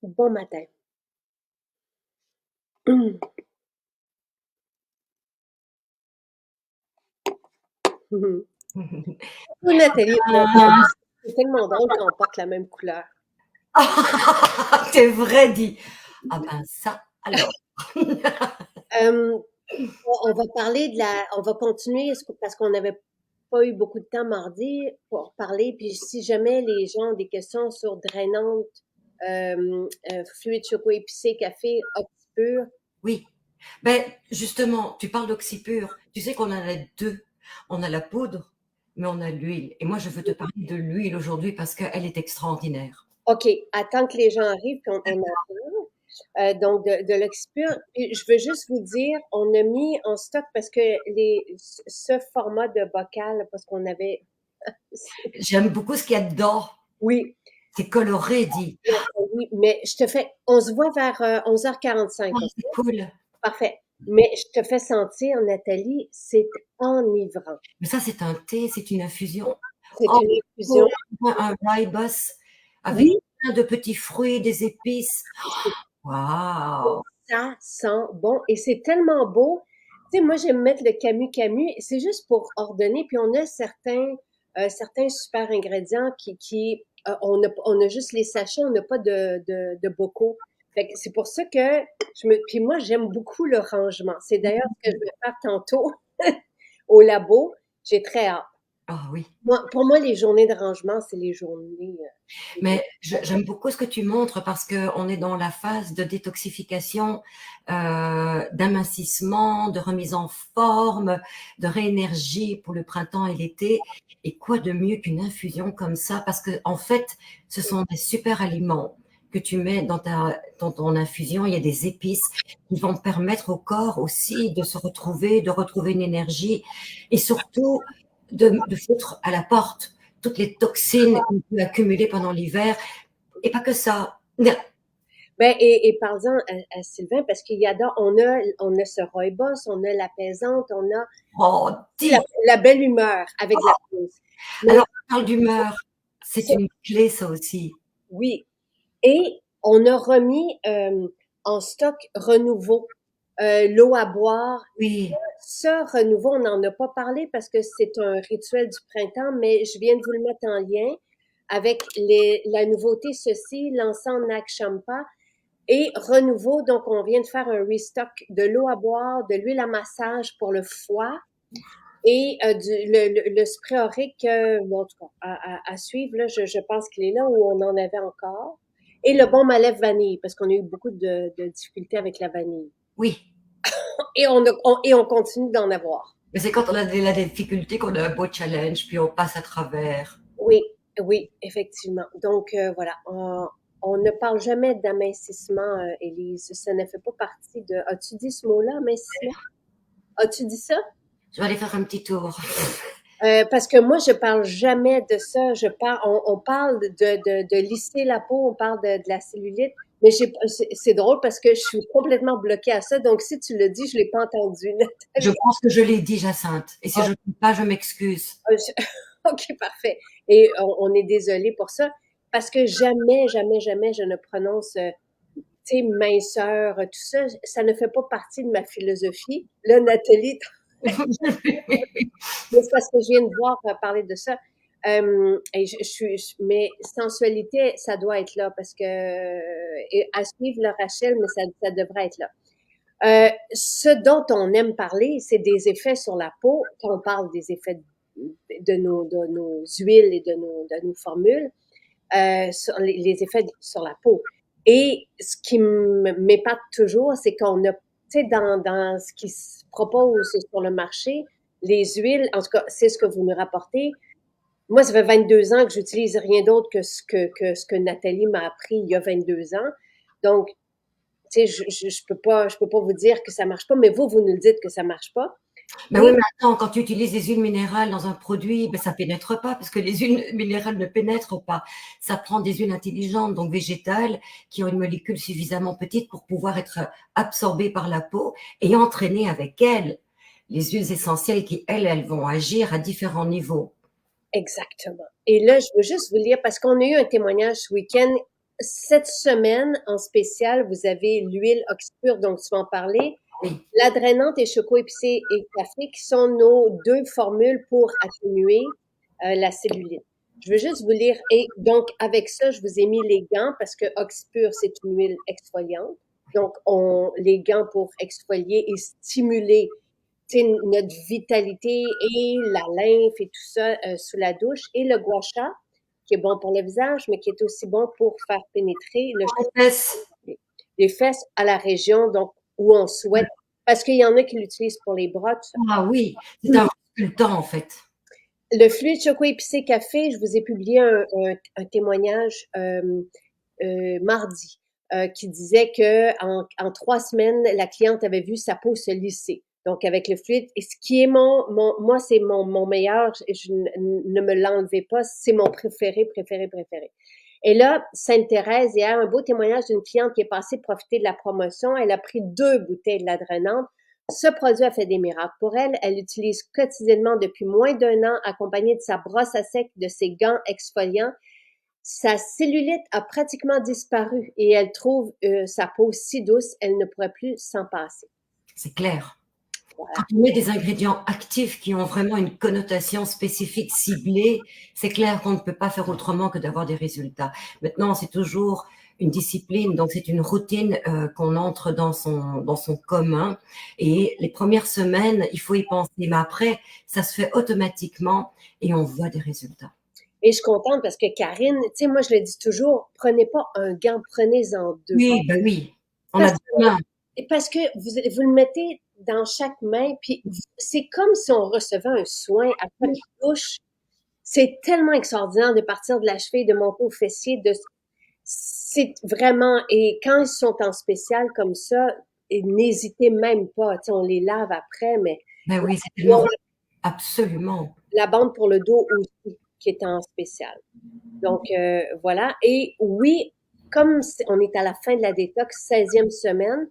Bon matin. Oh, Nathalie, c'est tellement drôle qu'on porte la même couleur. C'est vrai dit. Ah ben ça, alors. Euh, on va parler on va continuer parce qu'on n'avait pas eu beaucoup de temps mardi pour parler. Puis si jamais les gens ont des questions sur drainante, fluide choco-épicé, café, Oxpur. Oui. Ben justement, tu parles d'oxypure. Tu sais qu'on en a deux. On a la poudre, mais on a l'huile. Et moi, je veux te parler de l'huile aujourd'hui parce qu'elle est extraordinaire. OK, attends que les gens arrivent, puis on attend. Donc, de l'Oxpur. Puis je veux juste vous dire, on a mis en stock parce que ce format de bocal, parce qu'on avait. J'aime beaucoup ce qu'il y a dedans. Oui, C'est coloré, dit. oui, mais je te fais. On se voit vers 11h45. Ah, OK? c'est cool. Parfait. Mais je te fais sentir, Nathalie, c'est enivrant. Mais ça, c'est un thé, c'est une infusion. C'est Oh, une infusion. oh, un rooibos avec Oui, plein de petits fruits, des épices. Waouh! ça sent bon et c'est tellement beau. Tu sais, moi, j'aime mettre le Camus. C'est juste pour ordonner. Puis on a certains super ingrédients on a juste les sachets, on n'a pas de bocaux. Fait que c'est pour ça que puis moi, j'aime beaucoup le rangement. C'est d'ailleurs ce que je vais faire tantôt au labo. J'ai très hâte. Ah oui. Pour moi, les journées de rangement, c'est les journées. Mais j'aime beaucoup ce que tu montres parce qu'on est dans la phase de détoxification, d'amincissement, de remise en forme, de réénergie pour le printemps et l'été. Et quoi de mieux qu'une infusion comme ça? Parce que en fait, ce sont des super aliments que tu mets dans ton infusion. Il y a des épices qui vont permettre au corps aussi de se retrouver, de retrouver une énergie et surtout de foutre à la porte toutes les toxines qu'on peut accumuler pendant l'hiver. Et pas que ça. Ben, et parlons à Sylvain, parce qu'il y a, on a ce rooibos, on a l'apaisante, on a Oh, la, dis. la belle humeur avec la pause. Mais Alors, on parle d'humeur. C'est ça, une clé, ça aussi. oui. Et on a remis en stock renouveau, l'eau à boire. Oui. Ce renouveau, on n'en a pas parlé parce que c'est un rituel du printemps, mais je viens de vous le mettre en lien avec la nouveauté, ceci, l'encens Nag Champa. Et renouveau, donc on vient de faire un restock de l'eau à boire, de l'huile à massage pour le foie et le spray aurique, bon, en tout cas, à suivre, là, je pense qu'il est là où on en avait encore. Et le bon Malève vanille, parce qu'on a eu beaucoup de difficultés avec la vanille. Oui. Et on continue d'en avoir. Mais c'est quand on a la difficulté qu'on a un beau challenge, puis on passe à travers. Oui, oui, effectivement. Donc, voilà, on ne parle jamais d'amincissement, Élise. Ça ne fait pas partie de... As-tu dit ce mot-là, amincissement? As-tu dit ça? Je vais aller faire un petit tour. Parce que moi, je parle jamais de ça. On parle de lisser la peau, on parle de la cellulite, mais c'est drôle parce que je suis complètement bloquée à ça. Donc, si tu le dis, je l'ai pas entendu, Je Nathalie. pense que je l'ai dit, Jacinthe. Et si Ah, je ne le dis pas, je m'excuse. OK, parfait. Et on est désolé pour ça parce que jamais, jamais, jamais je ne prononce, tu sais, minceur, tout ça. Ça ne fait pas partie de ma philosophie. Là, Nathalie, mais c'est parce que je viens de voir parler de ça. Et mais sensualité, ça doit être là parce que et à suivre le Rachel, mais ça devrait être là. Ce dont on aime parler, c'est des effets sur la peau. Quand on parle des effets de nos huiles et de nos formules, sur les effets sur la peau. Et ce qui m'épate toujours, c'est qu'on a, tu sais, dans ce qui se propose sur le marché, les huiles, en tout cas, c'est ce que vous nous rapportez. Moi, ça fait 22 ans que j'utilise rien d'autre que ce que Nathalie m'a appris il y a 22 ans. Donc, tu sais, je peux pas vous dire que ça marche pas, mais vous nous le dites que ça marche pas. Ben oui, Et mais attends, quand tu utilises des huiles minérales dans un produit, ben ça pénètre pas, parce que les huiles minérales ne pénètrent pas. Ça prend des huiles intelligentes, donc végétales, qui ont une molécule suffisamment petite pour pouvoir être absorbées par la peau et entraîner avec elles les huiles essentielles qui, elles vont agir à différents niveaux. exactement. Et là, je veux juste vous lire, parce qu'on a eu un témoignage ce week-end. cette semaine, en spécial, vous avez l'huile Oxypure, dont tu vas en parler, Oui. la drainante et choco épicé et café, qui sont nos deux formules pour atténuer la cellulite. Je veux juste vous lire, et donc avec ça, je vous ai mis les gants parce que Oxypure, c'est une huile exfoliante. Donc, les gants pour exfolier et stimuler notre vitalité et la lymphe et tout ça sous la douche. Et le gua sha, qui est bon pour le visage, mais qui est aussi bon pour faire pénétrer les fesses à la région donc, où on souhaite. Parce qu'il y en a qui l'utilisent pour les bras, tout ça. Ah oui, c'est un sculptant en fait. Le fluide choco épicé café, je vous ai publié un témoignage mardi qui disait que en 3 semaines, la cliente avait vu sa peau se lisser. Donc, avec le fluide, et ce qui est moi, c'est mon meilleur, ne me l'enlevez pas, c'est mon préféré. Et là, Sainte-Thérèse, hier, un beau témoignage d'une cliente qui est passée profiter de la promotion. Elle a pris 2 bouteilles de la drainante. Ce produit a fait des miracles pour elle. Elle l'utilise quotidiennement depuis moins d'1 an, accompagnée de sa brosse à sec, de ses gants exfoliants. Sa cellulite a pratiquement disparu et elle trouve sa peau si douce, elle ne pourrait plus s'en passer. C'est clair. Voilà. Quand on met des ingrédients actifs qui ont vraiment une connotation spécifique, ciblée, c'est clair qu'on ne peut pas faire autrement que d'avoir des résultats. Maintenant, c'est toujours une discipline, donc c'est une routine qu'on entre dans son commun. Et les premières semaines, il faut y penser, mais après, ça se fait automatiquement et on voit des résultats. Et je suis contente parce que Karine, tu sais, moi je le dis toujours, prenez pas un gant, prenez-en 2. Oui, ben oui, on a deux mains. Parce que vous le mettez dans chaque main, puis c'est comme si on recevait un soin à chaque touche. C'est tellement extraordinaire de partir de la cheville, de monter au fessier, c'est vraiment, et quand ils sont en spécial comme ça, n'hésitez même pas, tu sais, on les lave après, mais Ben oui, c'est tellement, absolument. la bande pour le dos aussi, qui est en spécial. Donc, voilà. Et oui, comme on est à la fin de la détox, 16e semaine,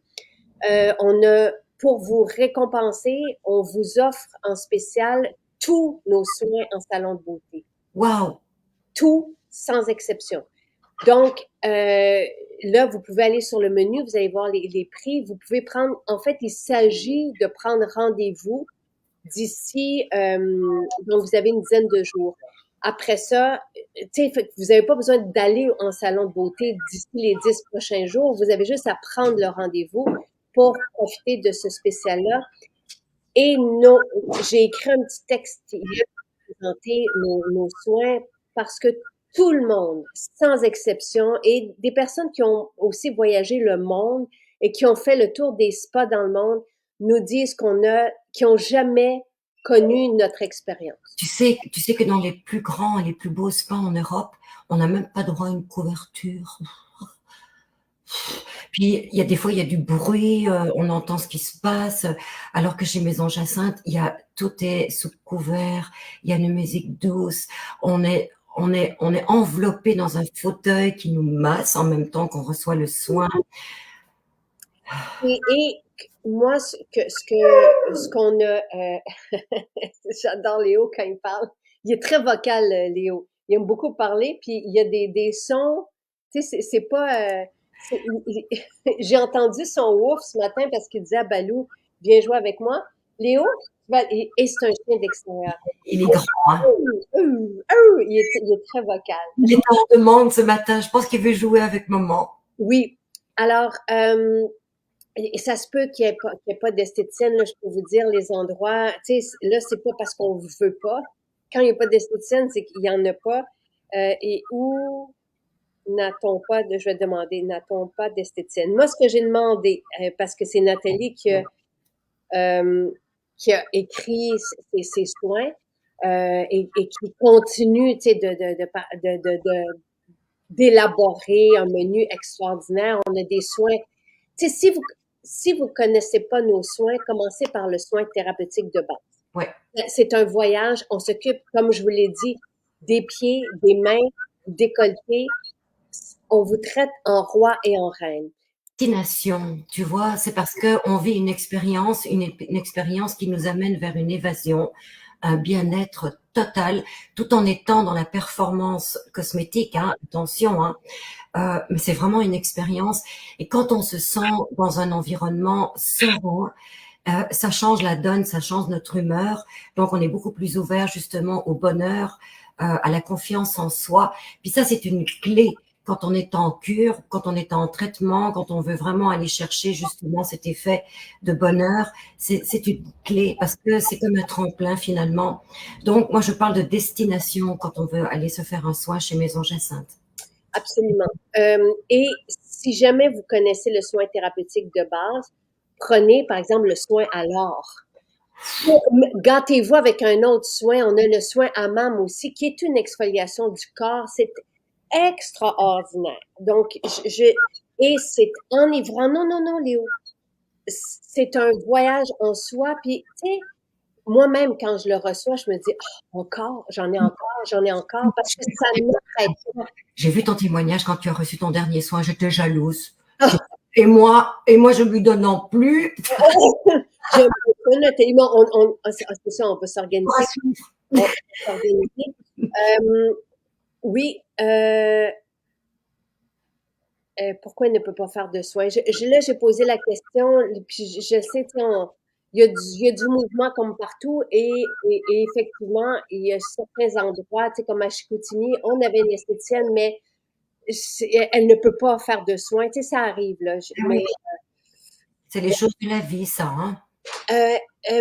on a, pour vous récompenser, on vous offre en spécial tous nos soins en salon de beauté. Wow! Tout, sans exception. Donc, là, vous pouvez aller sur le menu, vous allez voir les prix. Vous pouvez prendre, en fait, il s'agit de prendre rendez-vous d'ici, donc vous avez une dizaine de jours. Après ça, tu sais, vous n'avez pas besoin d'aller en salon de beauté d'ici les 10 prochains jours. Vous avez juste à prendre le rendez-vous pour profiter de ce spécial-là. Et j'ai écrit un petit texte hier pour présenter nos soins parce que tout le monde, sans exception, et des personnes qui ont aussi voyagé le monde et qui ont fait le tour des spas dans le monde, nous disent qu'ils n'ont jamais connu notre expérience. Tu sais que dans les plus grands et les plus beaux spas en Europe, on n'a même pas droit à une couverture. Puis il y a des fois, il y a du bruit, on entend ce qui se passe, alors que chez Maison Jacinthe, tout est sous couvert, il y a une musique douce, on est enveloppé dans un fauteuil qui nous masse en même temps qu'on reçoit le soin. Et moi, ce qu'on a, j'adore Léo quand il parle. Il est très vocal, Léo. Il aime beaucoup parler, puis il y a des sons. Tu sais, c'est pas. J'ai entendu son ouf ce matin parce qu'il disait à Balou, viens jouer avec moi. Léo, et c'est un chien d'extérieur. Il est grand, hein? Il est très vocal. Il est en demande ce matin. Je pense qu'il veut jouer avec maman. Oui. Alors, et ça se peut qu'il n'y ait pas d'esthéticienne, là, je peux vous dire les endroits. Tu sais, là, c'est pas parce qu'on veut pas. Quand il n'y a pas d'esthéticienne, c'est qu'il n'y en a pas. Et où n'a-t-on pas je vais demander, n'a-t-on pas d'esthéticienne? Moi, ce que j'ai demandé, parce que c'est Nathalie qui a écrit ses soins, et qui continue, tu sais, d'élaborer un menu extraordinaire. On a des soins. Tu sais, si vous connaissez pas nos soins, commencez par le soin thérapeutique de base. Ouais. C'est un voyage. On s'occupe, comme je vous l'ai dit, des pieds, des mains, du décolleté. On vous traite en roi et en reine. Destination, tu vois, c'est parce qu'on vit une expérience qui nous amène vers une évasion, un bien-être totale, tout en étant dans la performance cosmétique, hein, attention, hein. Mais c'est vraiment une expérience. Et quand on se sent dans un environnement serein, ça change la donne, ça change notre humeur. Donc, on est beaucoup plus ouvert justement au bonheur, à la confiance en soi. Puis ça, c'est une clé quand on est en cure, quand on est en traitement, quand on veut vraiment aller chercher justement cet effet de bonheur. C'est une clé parce que c'est comme un tremplin finalement. Donc, moi, je parle de destination quand on veut aller se faire un soin chez Maison Jacinthe. Absolument. Et si jamais vous connaissez le soin thérapeutique de base, prenez par exemple le soin à l'or. Gâtez-vous avec un autre soin. On a le soin hammam aussi, qui est une exfoliation du corps. C'est extraordinaire. Donc, et c'est enivrant. Non, non, non, Léo. C'est un voyage en soi. Puis, tu sais, moi-même, quand je le reçois, je me dis, oh, encore, j'en ai encore, parce que ça m'arrête pas. J'ai vu ton témoignage quand tu as reçu ton dernier soin, j'étais jalouse. Et moi, je lui donne non plus. C'est ça, on peut s'organiser. Oui, pourquoi il ne peut pas faire de soins? Là, j'ai posé la question, puis je sais, il y a du mouvement comme partout et effectivement, il y a certains endroits, tu sais, comme à Chicoutimi, on avait une esthéticienne, mais elle ne peut pas faire de soins. Tu sais, ça arrive, là. Mais, c'est les choses de la vie, ça. Hein?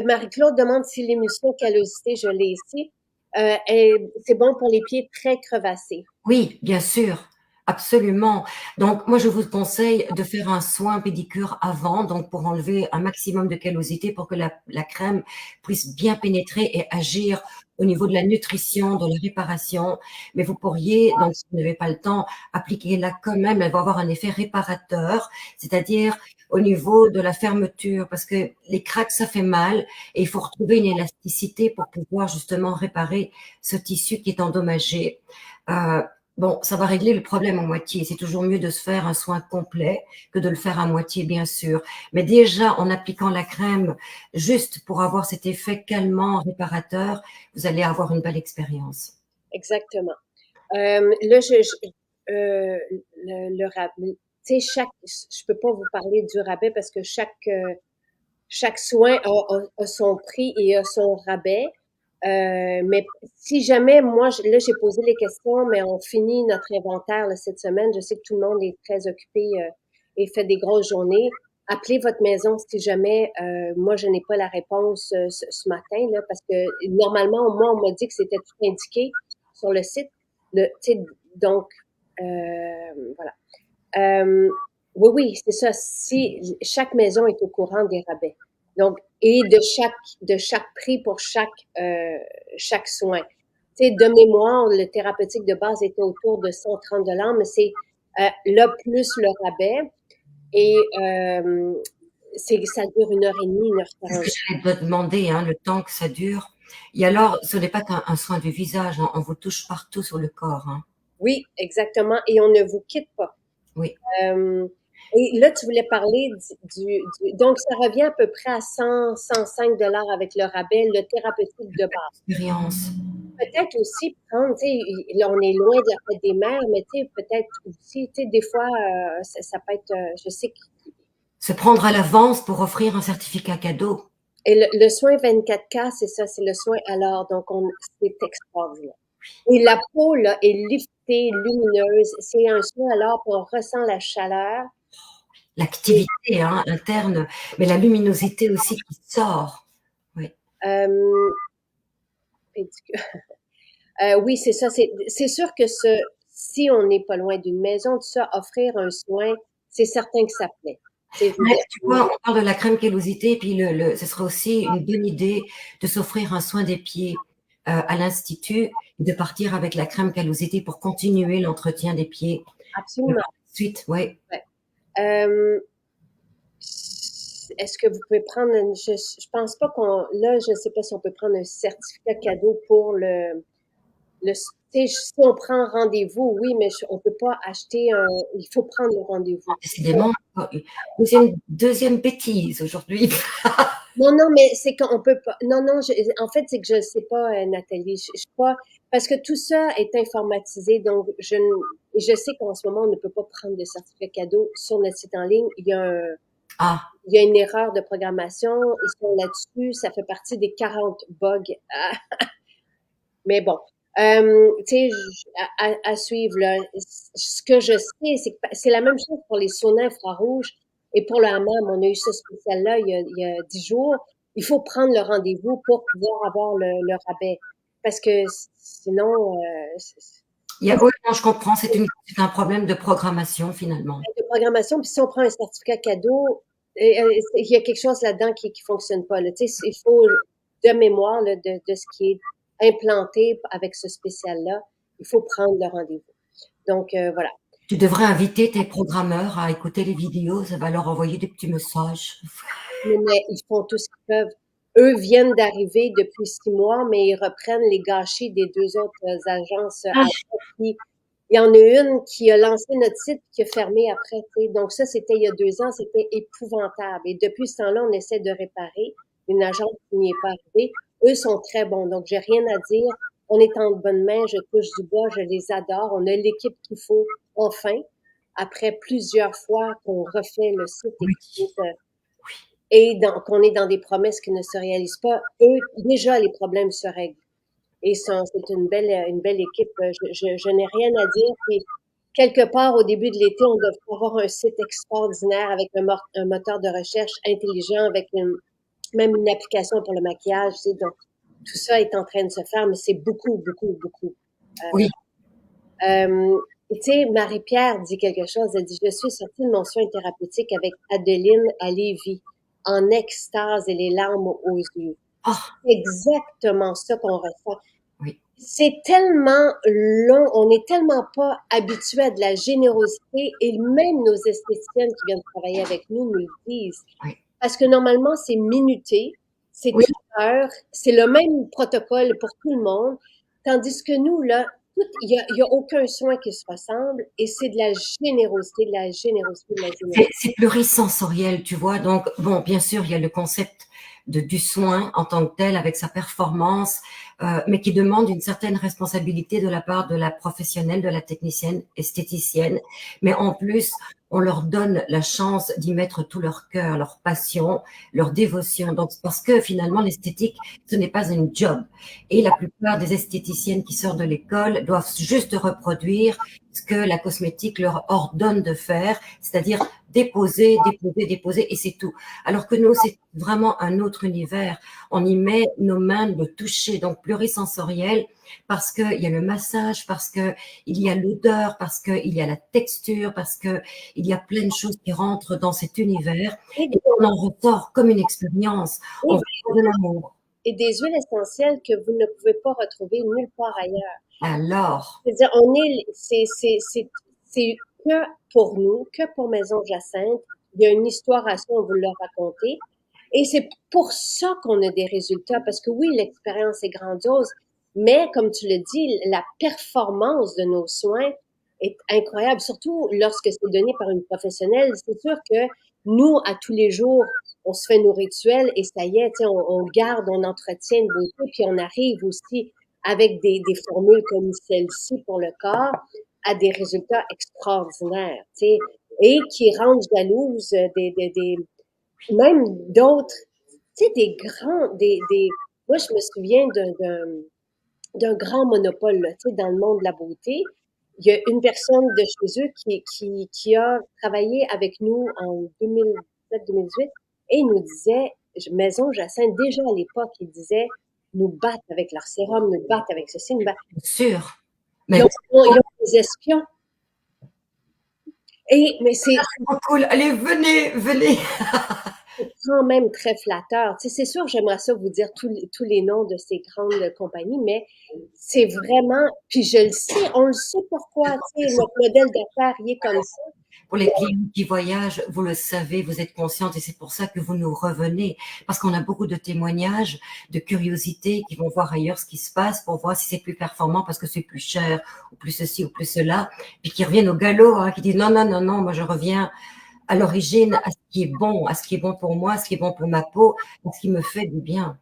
Marie-Claude demande si l'émulsion callosité, je l'ai ici, c'est bon pour les pieds très crevassés. Oui, bien sûr. Absolument. Donc, moi, je vous conseille de faire un soin pédicure avant, donc pour enlever un maximum de callosité pour que la crème puisse bien pénétrer et agir au niveau de la nutrition, de la réparation. Mais vous pourriez, donc si vous n'avez pas le temps, appliquer-la quand même. Elle va avoir un effet réparateur, c'est-à-dire au niveau de la fermeture, parce que les craques, ça fait mal et il faut retrouver une élasticité pour pouvoir justement réparer ce tissu qui est endommagé. Bon, ça va régler le problème à moitié. C'est toujours mieux de se faire un soin complet que de le faire à moitié, bien sûr. Mais déjà, en appliquant la crème juste pour avoir cet effet calmant, réparateur, vous allez avoir une belle expérience. Exactement. Là, le rabais, tu sais, je peux pas vous parler du rabais parce que chaque soin a son prix et a son rabais. Mais si jamais, là, j'ai posé les questions, mais on finit notre inventaire là, cette semaine. Je sais que tout le monde est très occupé et fait des grosses journées. Appelez votre maison si jamais, moi, je n'ai pas la réponse ce matin, là, parce que normalement, moi, on m'a dit que c'était tout indiqué sur le site. Donc, voilà. Oui, oui, c'est ça. Si chaque maison est au courant des rabais. Donc, et de chaque prix pour chaque soin. Tu sais, de mémoire, le thérapeutique de base était autour de 130 mais c'est là plus le rabais. Et ça dure 1h30, 1h40. C'est ce que j'allais te demander, hein, le temps que ça dure. Et alors, ce n'est pas qu'un soin du visage, hein, on vous touche partout sur le corps. Hein. Oui, exactement. Et on ne vous quitte pas. Oui. Et là, tu voulais parler donc, ça revient à peu près à 105 avec le rabais, le thérapeutique de base. Expérience. Peut-être aussi prendre, tu sais, là, on est loin de la fête des mères, mais tu sais, peut-être aussi, tu sais, des fois, ça peut être, je sais que. Se prendre à l'avance pour offrir un certificat cadeau. Et le soin 24K, c'est ça, c'est le soin alors, donc c'est extraordinaire. Et la peau, là, est liftée, lumineuse. C'est un soin alors qu'on ressent la chaleur. L'activité hein, interne, mais la luminosité aussi qui sort. Oui. Oui, c'est ça. C'est sûr que si on n'est pas loin d'une maison, tout ça, offrir un soin, c'est certain que ça plaît. Tu vois, on parle de la crème callosité, puis ce serait aussi une bonne idée de s'offrir un soin des pieds à l'Institut et de partir avec la crème callosité pour continuer l'entretien des pieds. Absolument. Ensuite, oui. Ouais. Est-ce que vous pouvez prendre je pense pas là, je sais pas si on peut prendre un certificat cadeau pour si on prend rendez-vous, oui, mais on peut pas acheter il faut prendre le rendez-vous. Décidément, c'est une deuxième bêtise aujourd'hui. Non, non, mais c'est qu'on peut pas. Non, non, en fait, c'est que je ne sais pas, Nathalie. Je sais pas, parce que tout ça est informatisé, donc je sais qu'en ce moment, on ne peut pas prendre de certificat cadeau sur notre site en ligne. Ah, Il y a une erreur de programmation. Ils sont là-dessus. Ça fait partie des 40 bugs. Mais bon, tu sais, à suivre, là. Ce que je sais, c'est que c'est la même chose pour les saunas infrarouges et pour le hammam. On a eu ce spécial-là il y a 10 jours. Il faut prendre le rendez-vous pour pouvoir avoir le rabais. Parce que sinon, oui, non, je comprends, c'est un problème de programmation finalement. de programmation, puis si on prend un certificat cadeau, il y a quelque chose là-dedans qui fonctionne pas, là. Tu sais, il faut, de mémoire, là, de ce qui est implanté avec ce spécial-là, il faut prendre le rendez-vous. Donc, voilà. Tu devrais inviter tes programmeurs à écouter les vidéos, ça va leur envoyer des petits messages. Mais ils font tout ce qu'ils peuvent. Eux viennent d'arriver depuis 6 mois, mais ils reprennent les gâchis des 2 autres agences après. Puis, il y en a une qui a lancé notre site qui a fermé après. Tu sais. Donc ça, c'était il y a 2 ans, c'était épouvantable. Et depuis ce temps-là, on essaie de réparer une agence qui n'y est pas arrivée. Eux sont très bons, donc j'ai rien à dire. On est en bonne main, je touche du bois, je les adore. On a l'équipe qu'il faut, enfin, après plusieurs fois qu'on refait le site Oui, et qu'on est dans des promesses qui ne se réalisent pas. Eux, déjà, les problèmes se règlent. Et c'est une belle équipe. Je n'ai rien à dire. Puis, quelque part, au début de l'été, on devrait avoir un site extraordinaire avec un moteur de recherche intelligent, avec même une application pour le maquillage. Tu sais, donc, tout ça est en train de se faire, mais c'est beaucoup, beaucoup, beaucoup. oui. Tu sais, Marie-Pierre dit quelque chose. Elle dit, je suis sortie de mon soin thérapeutique avec Adeline à Lévis, en extase et les larmes aux yeux. Ah, C'est exactement ça qu'on ressent. oui, C'est tellement long, on n'est tellement pas habitué à de la générosité et même nos esthéticiennes qui viennent travailler avec nous nous le disent. oui. Parce que normalement, c'est minuté, c'est Oui, une heure, c'est le même protocole pour tout le monde. Tandis que nous, là, il y a aucun soin qui se ressemble et c'est de la générosité, de la générosité, de la générosité. c'est plurisensoriel, tu vois. Donc, bon, bien sûr, il y a le concept du soin en tant que tel avec sa performance, mais qui demande une certaine responsabilité de la part de la professionnelle, de la technicienne, esthéticienne. Mais en plus, on leur donne la chance d'y mettre tout leur cœur, leur passion, leur dévotion. Donc, parce que finalement, l'esthétique, ce n'est pas un job. Et la plupart des esthéticiennes qui sortent de l'école doivent juste reproduire ce que la cosmétique leur ordonne de faire, c'est-à-dire déposer, déposer, déposer, et c'est tout. Alors que nous, c'est vraiment un autre univers. On y met nos mains, le toucher, donc plurisensoriel, parce qu'il y a le massage, parce qu'il y a l'odeur, parce qu'il y a la texture, parce qu'il y a plein de choses qui rentrent dans cet univers, Et, et on en ressort comme une expérience. On et, ressort de l'amour. et des huiles essentielles que vous ne pouvez pas retrouver nulle part ailleurs. Alors, C'est-à-dire, c'est que pour nous, que pour Maison Jacinthe. Il y a une histoire à ça, on vous l'a raconté. Et c'est pour ça qu'on a des résultats, parce que oui, l'expérience est grandiose, mais comme tu le dis, la performance de nos soins est incroyable, surtout lorsque c'est donné par une professionnelle. C'est sûr que nous, à tous les jours, on se fait nos rituels et ça y est, tu sais, on garde, on entretient une beauté, puis on arrive aussi avec des formules comme celle-ci pour le corps à des résultats extraordinaires, tu sais, et qui rendent jalouses même d'autres, tu sais, moi, je me souviens d'un grand monopole, là, tu sais, dans le monde de la beauté. Il y a une personne de chez eux qui a travaillé avec nous en 2017-2018 et il nous disait, Maison Jacinthe, déjà à l'époque, il disait, nous battent avec leur sérum, nous battent avec ceci, nous battent. bien sûr, Ils mais ont, ils ont des espions. Mais c'est oh, cool. Allez, venez, venez. quand même très flatteur. Tu sais, c'est sûr, j'aimerais ça vous dire tous les noms de ces grandes compagnies, mais c'est vraiment, puis je le sais, on le sait pourquoi, tu sais, notre modèle d'affaires, il est comme ça. Pour les clients qui voyagent, vous le savez, vous êtes consciente et c'est pour ça que vous nous revenez. Parce qu'on a beaucoup de témoignages, de curiosité qui vont voir ailleurs ce qui se passe pour voir si c'est plus performant parce que c'est plus cher ou plus ceci ou plus cela. Puis qui reviennent au galop, hein, qui disent non, non, non, non, moi je reviens à l'origine à ce qui est bon, à ce qui est bon pour moi, à ce qui est bon pour ma peau, à ce qui me fait du bien.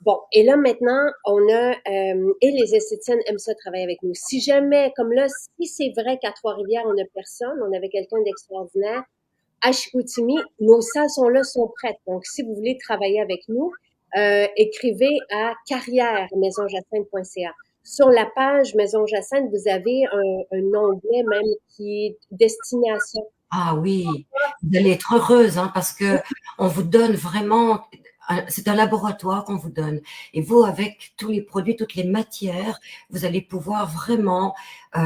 Bon, et là maintenant, on a et les esthéticiennes aiment ça travailler avec nous. Si jamais, comme là, si c'est vrai qu'à Trois-Rivières, on n'a personne, on avait quelqu'un d'extraordinaire, à Chicoutimi, nos salles sont là, sont prêtes. Donc, si vous voulez travailler avec nous, écrivez à carrière-maisonjacinthe.ca. Sur la page Maison Jacinthe, vous avez un onglet même qui est destination. Ah oui, vous allez être heureuse, hein, parce que on vous donne vraiment, c'est un laboratoire qu'on vous donne. Et vous, avec tous les produits, toutes les matières, vous allez pouvoir vraiment,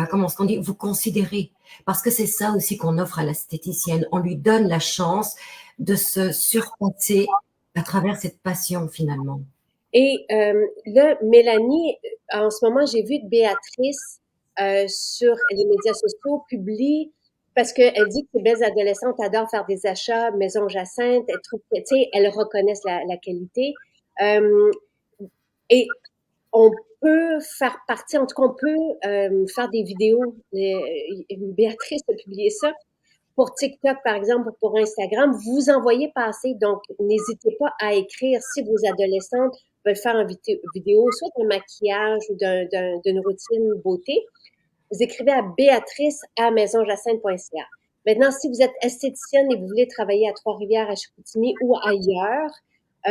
comment est-ce qu'on dit, vous considérer. Parce que c'est ça aussi qu'on offre à l'esthéticienne. On lui donne la chance de se surpasser à travers cette passion finalement. Et là, Mélanie, en ce moment, j'ai vu que Béatrice sur les médias sociaux publie parce qu'elle dit que les belles adolescentes adorent faire des achats Maison Jacinthe. Elle trouve que, tu sais, elles reconnaissent la qualité. Euh, et on peut faire partie, en tout cas, on peut faire des vidéos. Béatrice a publié ça pour TikTok, par exemple, ou pour Instagram, vous envoyez passer. Donc, n'hésitez pas à écrire si vos adolescentes veulent faire une vidéo, soit d'un maquillage ou d'une routine beauté. Vous écrivez à Béatrice à maisonjacinthe.ca. Maintenant, si vous êtes esthéticienne et vous voulez travailler à Trois-Rivières, à Chicoutimi ou ailleurs,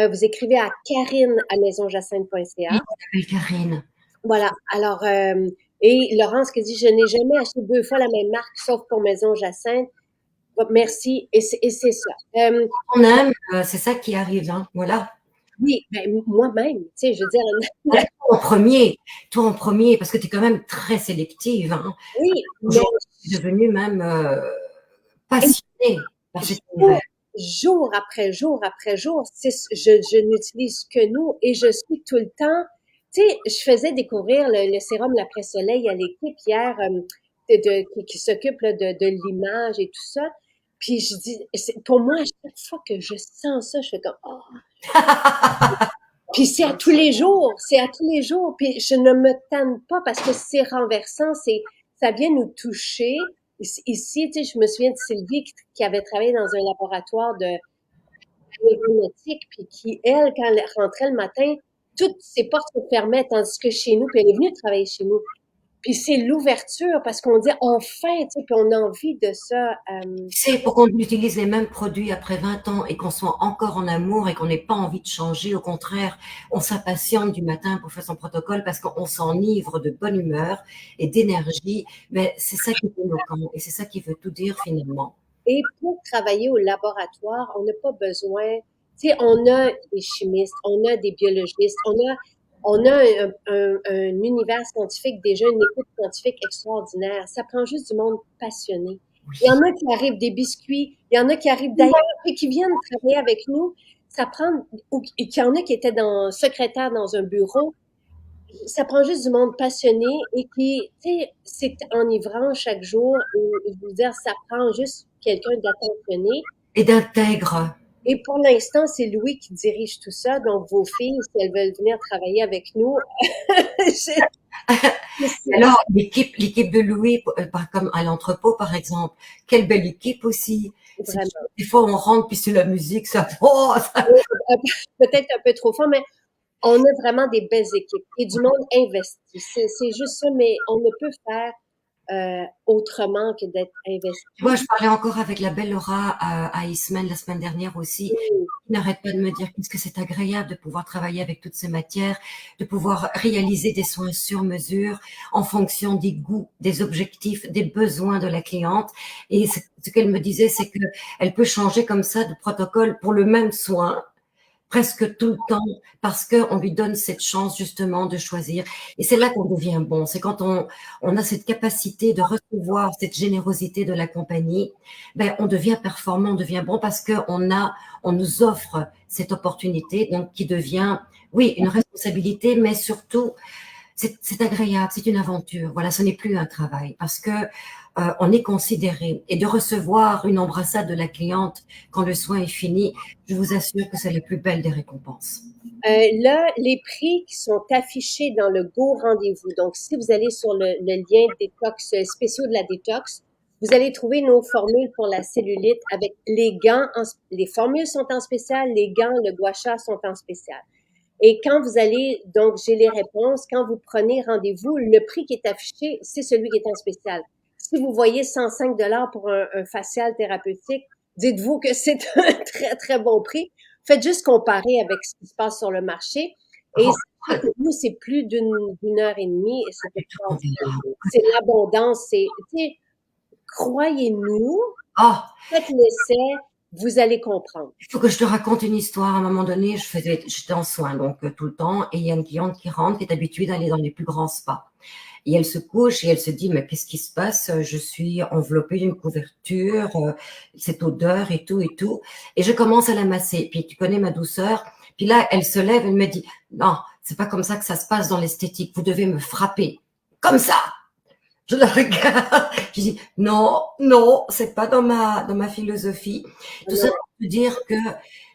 vous écrivez à Karine à maisonjacinthe.ca. Oui, Karine. Voilà. Alors, et Laurence qui dit, je n'ai jamais acheté 2 fois la même marque, sauf pour Maison Jacinthe. Merci. Et c'est ça. On aime, c'est ça qui arrive, hein, voilà. Oui, ben, moi-même, tu sais, je veux dire, Toi en premier, parce que tu es quand même très sélective, hein. oui, mais Aujourd'hui, tu es devenue même passionnée par cet jour, univers. jour après jour après jour, je n'utilise que nous et je suis tout le temps, tu sais, je faisais découvrir le sérum l'après-soleil à l'équipe hier qui s'occupe là, de l'image et tout ça. Puis je dis, pour moi, à chaque fois que je sens ça, je fais comme, oh, puis c'est à tous les jours, c'est à tous les jours. Puis je ne me tanne pas parce que c'est renversant, ça vient nous toucher. Ici, tu sais, je me souviens de Sylvie qui avait travaillé dans un laboratoire de aéronautique, puis qui, elle, quand elle rentrait le matin, toutes ses portes se fermaient, tandis que chez nous, puis elle est venue travailler chez nous. Puis c'est l'ouverture parce qu'on dit enfin, tu sais, puis on a envie de ça. C'est pour qu'on utilise les mêmes produits après 20 ans et qu'on soit encore en amour et qu'on n'ait pas envie de changer. Au contraire, on s'impatiente du matin pour faire son protocole parce qu'on s'enivre de bonne humeur et d'énergie. Mais c'est ça qui est éloquent et c'est ça qui veut tout dire finalement. Et pour travailler au laboratoire, on n'a pas besoin, tu sais, on a des chimistes, on a des biologistes, on a un univers scientifique, déjà une équipe scientifique extraordinaire. Ça prend juste du monde passionné. Il y en a qui arrivent des biscuits, il y en a qui arrivent d'ailleurs et qui viennent travailler avec nous. Ça prend, et qu'il y en a qui étaient secrétaire dans un bureau. Ça prend juste du monde passionné et qui, tu sais, c'est enivrant chaque jour. Et je veux dire, ça prend juste quelqu'un d'attentionné. Et d'intègre. Et pour l'instant, c'est Louis qui dirige tout ça. Donc, vos filles, si elles veulent venir travailler avec nous, Alors, l'équipe de Louis, comme à l'entrepôt, par exemple, quelle belle équipe aussi. vraiment, Des fois, on rentre, puis c'est la musique, ça, oh, ça. peut-être un peu trop fort, mais on a vraiment des belles équipes et du monde investi. C'est juste ça, mais on ne peut faire autrement que d'être Tu vois, investi. je parlais encore avec la belle Laura à Ismaël la semaine dernière aussi. Il n'arrête pas de me dire qu'est-ce que c'est agréable de pouvoir travailler avec toutes ces matières, de pouvoir réaliser des soins sur mesure en fonction des goûts, des objectifs, des besoins de la cliente. Et ce qu'elle me disait, c'est que elle peut changer comme ça de protocole pour le même soin presque tout le temps parce qu'on lui donne cette chance justement de choisir. Et c'est là qu'on devient bon. C'est quand on a cette capacité de recevoir cette générosité de la compagnie, ben, on devient performant, on devient bon parce on nous offre cette opportunité, donc qui devient, oui, une responsabilité, mais surtout, c'est agréable, c'est une aventure. Voilà, ce n'est plus un travail parce que on est considéré. Et de recevoir une embrassade de la cliente quand le soin est fini, je vous assure que c'est la plus belle des récompenses. Là, les prix qui sont affichés dans le Go Rendez-vous. Donc, si vous allez sur le lien détox spéciaux de la détox, vous allez trouver nos formules pour la cellulite avec les gants. Les formules sont en spécial, les gants, le gua sha sont en spécial. Et quand vous allez, donc j'ai les réponses, quand vous prenez rendez-vous, le prix qui est affiché, c'est celui qui est en spécial. Si vous voyez 105 pour un facial thérapeutique, dites-vous que c'est un très, très bon prix. Faites juste comparer avec ce qui se passe sur le marché. Et pour nous, c'est plus d'une heure et demie. Et c'est l'abondance. Croyez-nous, faites l'essai, vous allez comprendre. Il faut que je te raconte une histoire. À un moment donné, j'étais en soins donc tout le temps, et il y a une cliente qui rentre, qui est habituée d'aller dans les plus grands spas. Et elle se couche et elle se dit, mais qu'est-ce qui se passe? Je suis enveloppée d'une couverture, cette odeur et tout et tout. Et je commence à la masser. Puis tu connais ma douceur. Puis là, elle se lève, elle me dit, non, c'est pas comme ça que ça se passe dans l'esthétique. Vous devez me frapper. Comme ça. Je la regarde. Je dis, non, non, c'est pas dans ma philosophie. Tout ça pour te dire que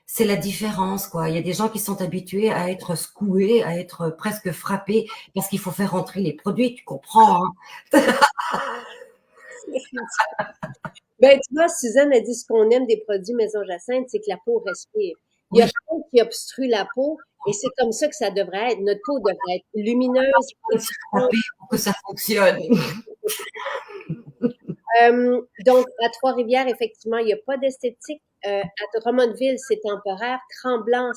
c'est la différence, quoi. Il y a des gens qui sont habitués à être secoués, à être presque frappés parce qu'il faut faire rentrer les produits, tu comprends, hein? Ben, tu vois, Suzanne a dit ce qu'on aime des produits Maison Jacinthe, c'est que la peau respire. Il y a rien qui obstrue la peau et c'est comme ça que ça devrait être. Notre peau devrait être lumineuse. Pour que ça fonctionne. Donc, à Trois-Rivières, effectivement, il n'y a pas d'esthétique. À Drummondville, c'est temporaire. Tremblant,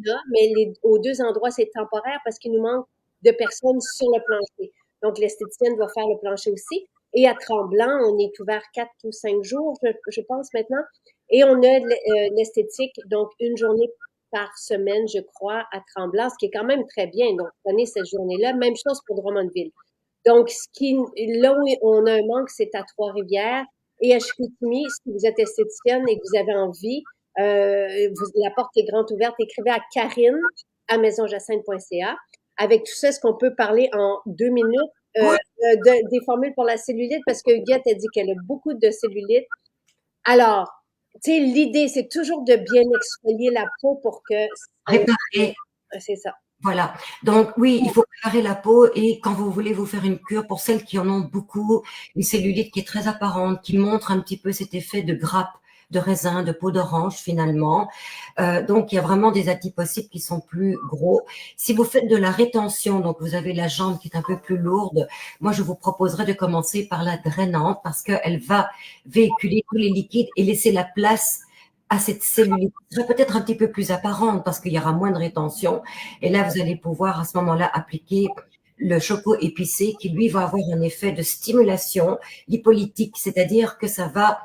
là, mais aux deux endroits, c'est temporaire parce qu'il nous manque de personnes sur le plancher. Donc, l'esthéticienne doit faire le plancher aussi. Et à Tremblant, on est ouvert 4 ou 5 jours, je pense maintenant. Et on a l'esthétique, donc une journée par semaine, je crois, à Tremblant, ce qui est quand même très bien. Donc, prenez cette journée-là. Même chose pour Drummondville. Donc, là où on a un manque, c'est à Trois-Rivières et à Chicoutimi. Si vous êtes esthéticienne et que vous avez envie, la porte est grande ouverte. Écrivez à Karine à maisonjacinthe.ca. Avec tout ça, est-ce qu'on peut parler en 2 minutes des formules pour la cellulite? Parce que Huguette a dit qu'elle a beaucoup de cellulite. Alors, tu sais, l'idée, c'est toujours de bien exfolier la peau pour que... Réparer. C'est ça. Voilà. Donc oui, il faut préparer la peau et quand vous voulez vous faire une cure, pour celles qui en ont beaucoup, une cellulite qui est très apparente, qui montre un petit peu cet effet de grappe, de raisin, de peau d'orange finalement. Donc il y a vraiment des adipocytes qui sont plus gros. Si vous faites de la rétention, donc vous avez la jambe qui est un peu plus lourde, moi je vous proposerais de commencer par la drainante parce qu'elle va véhiculer tous les liquides et laisser la place à cette cellulite, qui sera peut-être un petit peu plus apparente parce qu'il y aura moins de rétention. Et là, vous allez pouvoir à ce moment-là appliquer le choco épicé qui, lui, va avoir un effet de stimulation lipolytique, c'est-à-dire que ça va,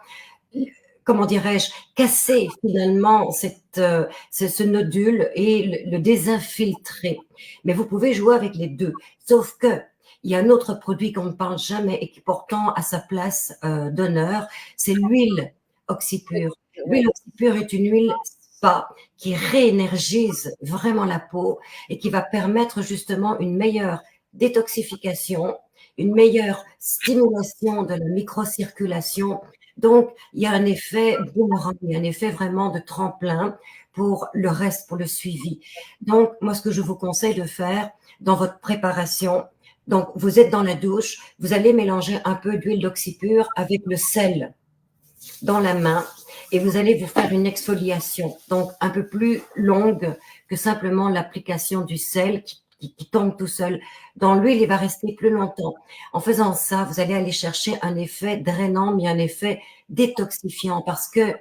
comment dirais-je, casser finalement ce nodule et le désinfiltrer. Mais vous pouvez jouer avec les deux. Sauf que il y a un autre produit qu'on ne parle jamais et qui pourtant a sa place d'honneur, c'est l'huile oxypure. L'huile oxypure est une huile spa qui réénergise vraiment la peau et qui va permettre justement une meilleure détoxification, une meilleure stimulation de la microcirculation. Donc, il y a un effet boomerang, il y a un effet vraiment de tremplin pour le reste, pour le suivi. Donc, moi, ce que je vous conseille de faire dans votre préparation, donc vous êtes dans la douche, vous allez mélanger un peu d'huile d'oxypure avec le sel dans la main et vous allez vous faire une exfoliation, donc un peu plus longue que simplement l'application du sel qui tombe tout seul. Dans l'huile, il va rester plus longtemps. En faisant ça, vous allez aller chercher un effet drainant, mais un effet détoxifiant parce que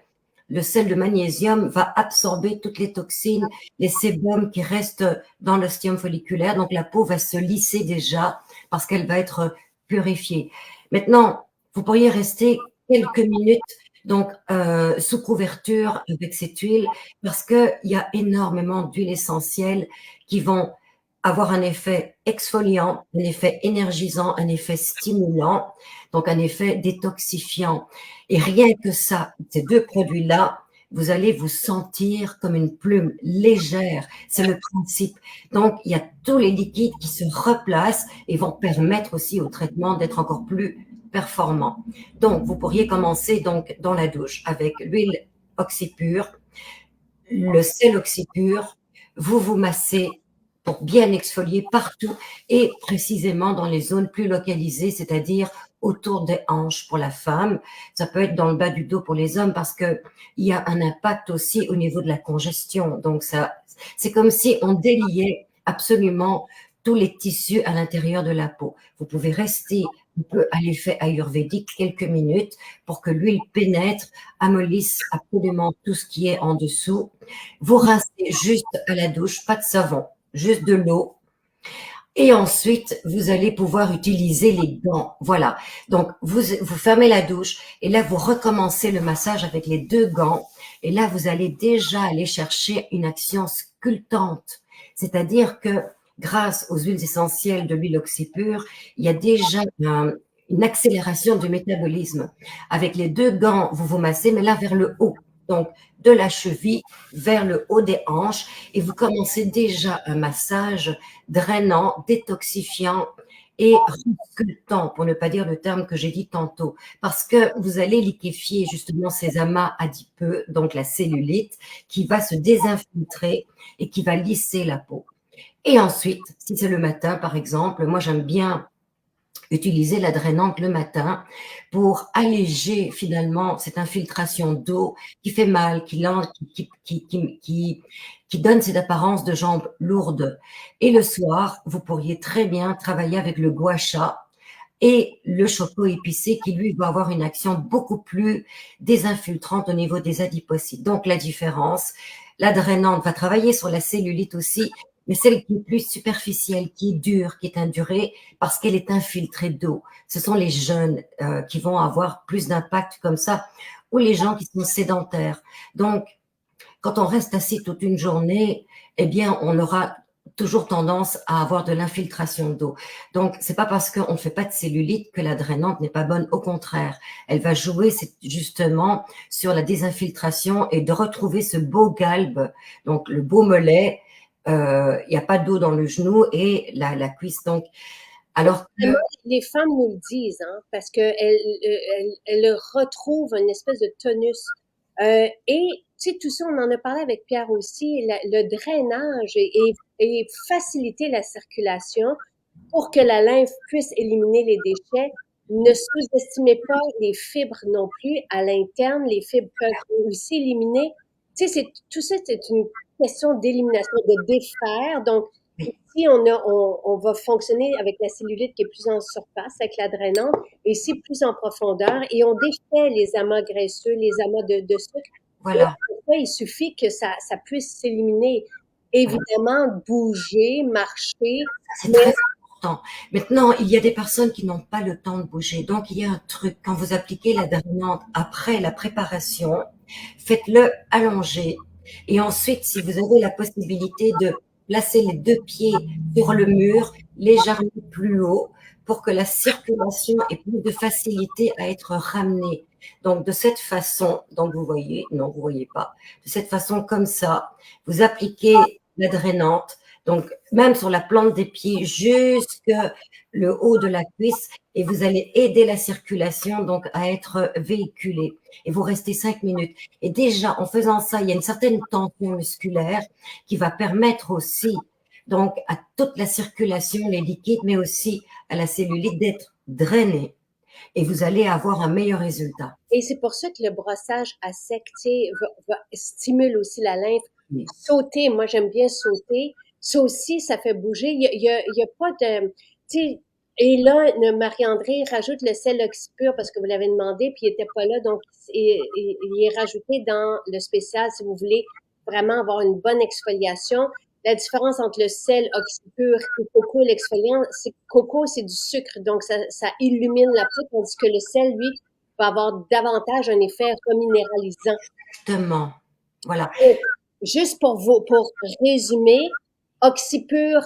le sel de magnésium va absorber toutes les toxines, les sébums qui restent dans l'ostium folliculaire. Donc, la peau va se lisser déjà parce qu'elle va être purifiée. Maintenant, vous pourriez rester quelques minutes donc sous couverture avec cette huile parce qu'il y a énormément d'huiles essentielles qui vont avoir un effet exfoliant, un effet énergisant, un effet stimulant, donc un effet détoxifiant. Et rien que ça, ces deux produits-là, vous allez vous sentir comme une plume légère. C'est le principe. Donc, il y a tous les liquides qui se replacent et vont permettre aussi au traitement d'être encore plus performant. Donc, vous pourriez commencer donc dans la douche avec l'huile oxypure, le sel oxypure, vous vous massez pour bien exfolier partout et précisément dans les zones plus localisées, c'est-à-dire autour des hanches pour la femme. Ça peut être dans le bas du dos pour les hommes parce que il y a un impact aussi au niveau de la congestion. Donc ça, c'est comme si on déliait absolument tous les tissus à l'intérieur de la peau. Vous pouvez rester un peu à l'effet ayurvédique quelques minutes pour que l'huile pénètre, amollisse absolument tout ce qui est en dessous. Vous rincez juste à la douche, pas de savon, juste de l'eau. Et ensuite, vous allez pouvoir utiliser les gants. Voilà. Donc, vous fermez la douche et là, vous recommencez le massage avec les deux gants. Et là, vous allez déjà aller chercher une action sculptante. C'est-à-dire que grâce aux huiles essentielles de l'huile oxypure, il y a déjà une accélération du métabolisme. Avec les deux gants, vous vous massez, mais là, vers le haut. Donc, de la cheville vers le haut des hanches et vous commencez déjà un massage drainant, détoxifiant et sculptant, pour ne pas dire le terme que j'ai dit tantôt, parce que vous allez liquéfier justement ces amas adipeux, donc la cellulite, qui va se désinfiltrer et qui va lisser la peau. Et ensuite, si c'est le matin, par exemple, moi j'aime bien utiliser la drainante le matin pour alléger finalement cette infiltration d'eau qui fait mal, qui donne cette apparence de jambes lourdes. Et le soir, vous pourriez très bien travailler avec le gua sha et le choco épicé qui, lui, va avoir une action beaucoup plus désinfiltrante au niveau des adipocytes. Donc, la différence, la drainante va travailler sur la cellulite aussi, mais celle qui est plus superficielle, qui est dure, qui est indurée, parce qu'elle est infiltrée d'eau. Ce sont les jeunes qui vont avoir plus d'impact comme ça, ou les gens qui sont sédentaires. Donc, quand on reste assis toute une journée, eh bien, on aura toujours tendance à avoir de l'infiltration d'eau. Donc, c'est pas parce qu'on ne fait pas de cellulite que la drainante n'est pas bonne. Au contraire, elle va jouer justement sur la désinfiltration et de retrouver ce beau galbe, donc le beau mollet. Il n'y a pas d'eau dans le genou et la cuisse. Donc, alors que Vraiment, les femmes nous le disent, hein, parce qu'elles retrouvent une espèce de tonus. Et tu sais, tout ça, on en a parlé avec Pierre aussi, le drainage et faciliter la circulation pour que la lymphe puisse éliminer les déchets. Ne sous-estimez pas les fibres non plus. À l'interne, les fibres peuvent aussi éliminer. Tu sais, tout ça, c'est une question d'élimination, de défaire. Donc, ici, on va fonctionner avec la cellulite qui est plus en surface, avec la drainante, et ici, plus en profondeur, et on défait les amas graisseux, les amas de sucre. Et voilà, après, il suffit que ça puisse s'éliminer. voilà. Évidemment, bouger, marcher, C'est mais très important. Maintenant, il y a des personnes qui n'ont pas le temps de bouger. Donc, il y a un truc. Quand vous appliquez la drainante après la préparation, faites-le allonger. Et ensuite, si vous avez la possibilité de placer les deux pieds sur le mur, légèrement plus haut, pour que la circulation ait plus de facilité à être ramenée. Donc, de cette façon, donc vous voyez, non, vous voyez pas, de cette façon comme ça, vous appliquez la drainante, donc même sur la plante des pieds jusque le haut de la cuisse, et vous allez aider la circulation donc à être véhiculée. Et vous restez 5 minutes. Et déjà, en faisant ça, il y a une certaine tension musculaire qui va permettre aussi donc à toute la circulation, les liquides, mais aussi à la cellulite d'être drainée. Et vous allez avoir un meilleur résultat. et c'est pour ça que le brossage à sec, tu sais, stimule aussi la lymphe. Oui. Sauter, moi j'aime bien sauter. Ça aussi, ça fait bouger. Il y a pas de, tu sais, et là, Marie-André rajoute le sel oxypure parce que vous l'avez demandé, puis il était pas là, donc il est rajouté dans le spécial si vous voulez vraiment avoir une bonne exfoliation. La différence entre le sel oxypure et coco, l'exfoliant, c'est que coco, c'est du sucre, donc ça illumine la peau, tandis que le sel, lui, va avoir davantage un effet reminéralisant. Exactement. Voilà. Donc, juste pour résumer, oxypure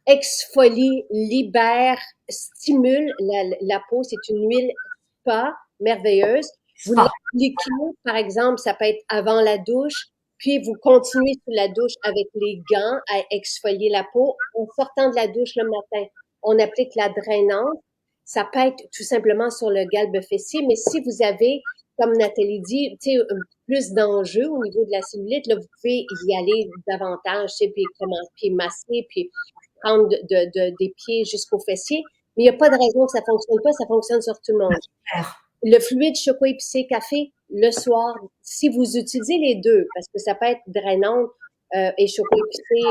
exfolie, libère, stimule la peau. C'est une huile spa merveilleuse. Vous Spa. l'appliquez, par exemple, ça peut être avant la douche, puis vous continuez sous la douche avec les gants à exfolier la peau. En sortant de la douche le matin, on applique la drainante. Ça peut être tout simplement sur le galbe fessier, mais si vous avez, comme Nathalie dit, tu sais, plus d'enjeux au niveau de la cellulite, là, vous pouvez y aller davantage, tu sais, puis masser, puis prendre des pieds jusqu'aux fessiers. Mais il n'y a pas de raison que ça fonctionne pas, ça fonctionne sur tout le monde. Le fluide choco épicé café, le soir, si vous utilisez les deux, parce que ça peut être drainant et choco épicé.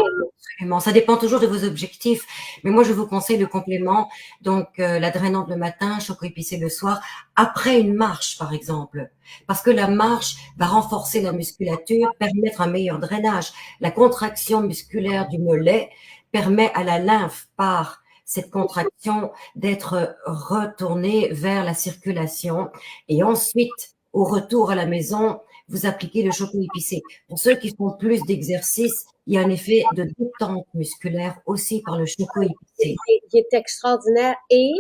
Absolument. Ça dépend toujours de vos objectifs. Mais moi, je vous conseille le complément. Donc, la drainante le matin, choco épicé le soir, après une marche, par exemple. Parce que la marche va renforcer la musculature, permettre un meilleur drainage. La contraction musculaire du mollet permet à la lymphe, par cette contraction, d'être retournée vers la circulation. Et ensuite, au retour à la maison, vous appliquez le choco épicé. Pour ceux qui font plus d'exercices, il y a un effet de détente musculaire aussi par le choco épicé. Il est extraordinaire et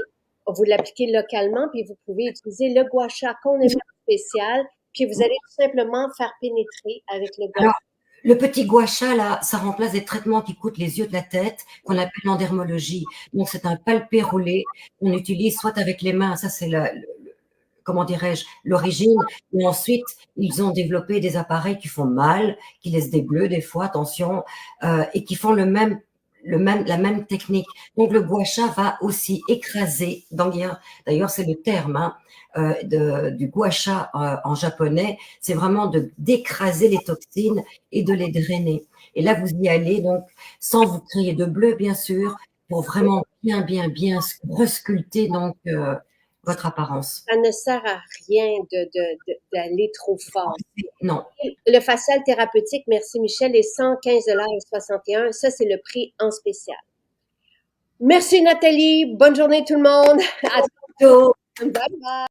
vous l'appliquez localement, puis vous pouvez utiliser le gua sha qu'on a spécial, puis vous allez tout simplement faire pénétrer avec le gua sha. Alors, le petit gua sha, là, ça remplace des traitements qui coûtent les yeux de la tête, qu'on appelle l'endermologie. Donc, c'est un palpé roulé qu'on utilise soit avec les mains, ça c'est comment dirais-je, l'origine. Et ensuite, ils ont développé des appareils qui font mal, qui laissent des bleus des fois, attention, et qui font la même technique. Donc, le gua sha va aussi écraser, d'ailleurs, c'est le terme du gua sha en japonais, c'est vraiment d'écraser les toxines et de les drainer. Et là, vous y allez, donc, sans vous créer de bleu, bien sûr, pour vraiment bien resculpter, donc, votre apparence. Ça ne sert à rien d'aller trop fort. Non. Le facial thérapeutique, merci Michel, est 115,61 $. Ça, c'est le prix en spécial. Merci Nathalie. Bonne journée tout le monde. À Ciao. Bye bye.